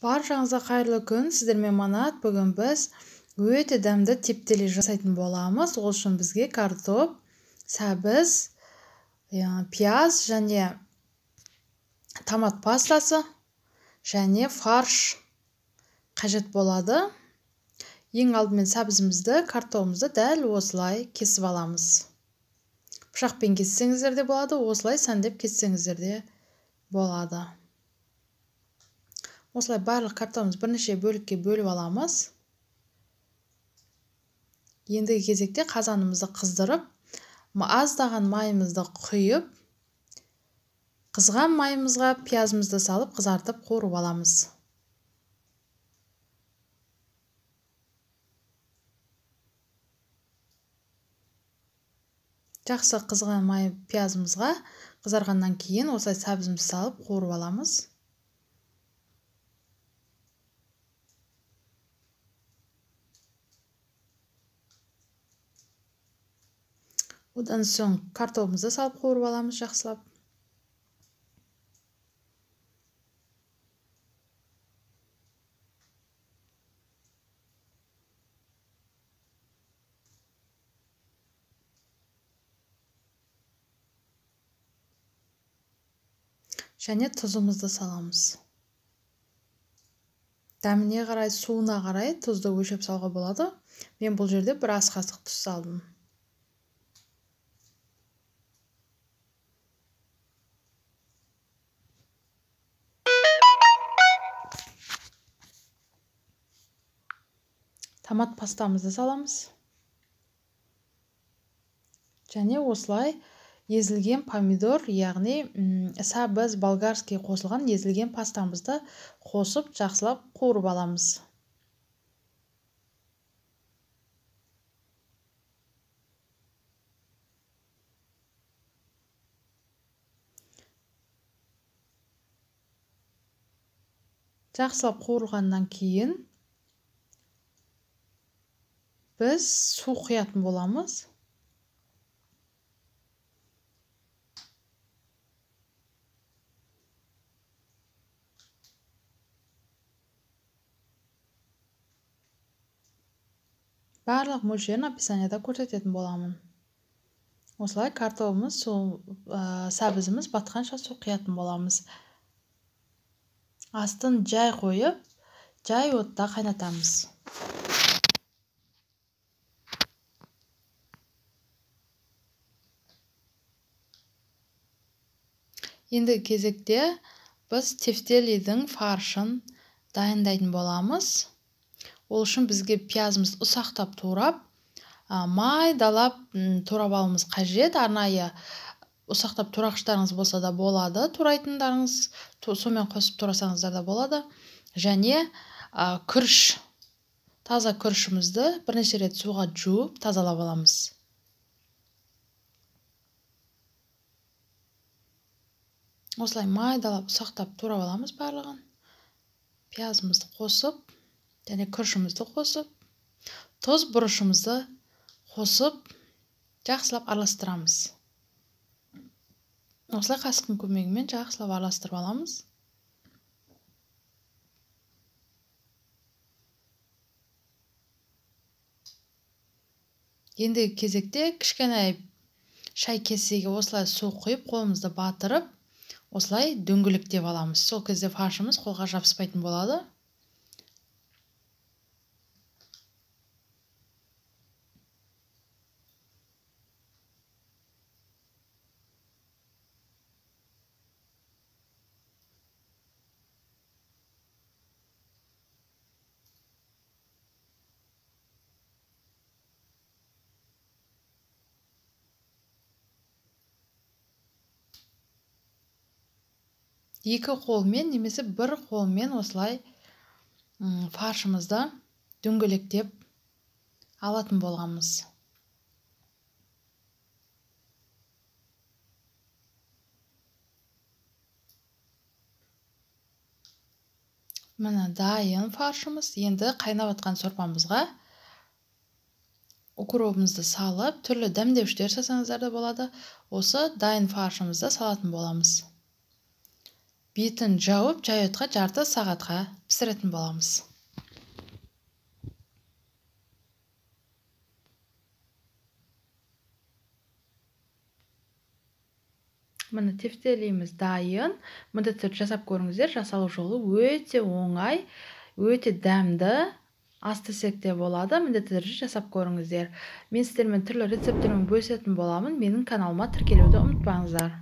Баршаңызға қайырлы күн, сіздермен Манат. Бүгін біз өте дәмді тефтели жасайтын боламыз. Ол үшін бізге картоп, сәбіз, пияз және томат пастасы және фарш қажет болады. Ең алдымен сәбізімізді, картопымызды дәл осылай кесіп аламыз. Пышақпен кессеңіздер де болады, осылай сәндеп кессеңіздер де болады. Осылай барлық картопымызды бірнеше бөлікке бөліп аламыз. Ендігі кезекте қазанымызды қыздырып, аздаған майымызды құйып, қызған майымызға пиязымызды салып қызартып қуырып аламыз. Жақсы қызған май пиязымызға қызарғаннан кейін осылай сәбізімізді салып қуырып аламыз. Одан соң картопымызды салып қуырып аламыз жақсылап. Және тұзымызды саламыз. Дәміне қарай, суына қарай тұзды өлшеп салуға болады. Мен бұл жерде бір ас қасық тұз салдым. Томат пастамызды саламыз. Және осылай езілген помидор, яғни сәбіз, болгарский қосылған езілген пастамызды қосып жақсылап қуырып аламыз. Жақсылап қуырылғаннан кейін біз су құятын боламыз. Барлық мөлшерін описанияда көрсететін боламын. Осылай картопымыз, сәбізіміз батқанша су құятын боламыз. Астын жай қойып, жай отта қайнатамыз. Енді кезекте біз тефтелидің фаршын дайындайтын боламыз. Ол үшін бізге пиязымызды ұсақтап турап, майдалап турап алуымыз қажет. Арнайы ұсақтап турағыштарыңыз болса да болады, турайтындарыңыз, сонымен қосып турасаңыздар да болады. Және күріш, таза күрішімізді бірнеше рет суға жуып тазалап аламыз. Осылай майдалап ұсақтап турап аламыз барлығын. Пиязымызды қосып, және күрішімізді қосып, тұз бұрышымызды қосып, жақсылап араластырамыз. Осылай қасықтың көмегімен жақсылап араластырып аламыз. Ендігі кезекте кішкене шай кесеге осылай су құйып, қолымызды батырып, осылай дөңгелектеп аламыз. Сол кезде фаршымыз қолға жабыспайтын болады. Екі қолмен немесе бір қолмен осылай фаршымызды дөңгелектеп алатын боламыз. Міне дайын фаршымыз. Енді қайнап жатқан сорпамызға укропымызды салып, түрлі дәмдеуіштер жасаңыздар да болады. Осы дайын фаршымызды салатын боламыз. бетін жауып жай отқа жарты сағатқа пісіретін боламыз. Міне тефтелейіміз дайын. Мындай түрде жасап көріңіздер. Жасалу жолы өте оңай, өте дәмді. Ас десек те болады. Мындай түрде жасап көріңіздер. Мен сіздермен түрлі рецепттермен бөлісетін боламын. Менің каналыма тіркелуді ұмытпаңыздар.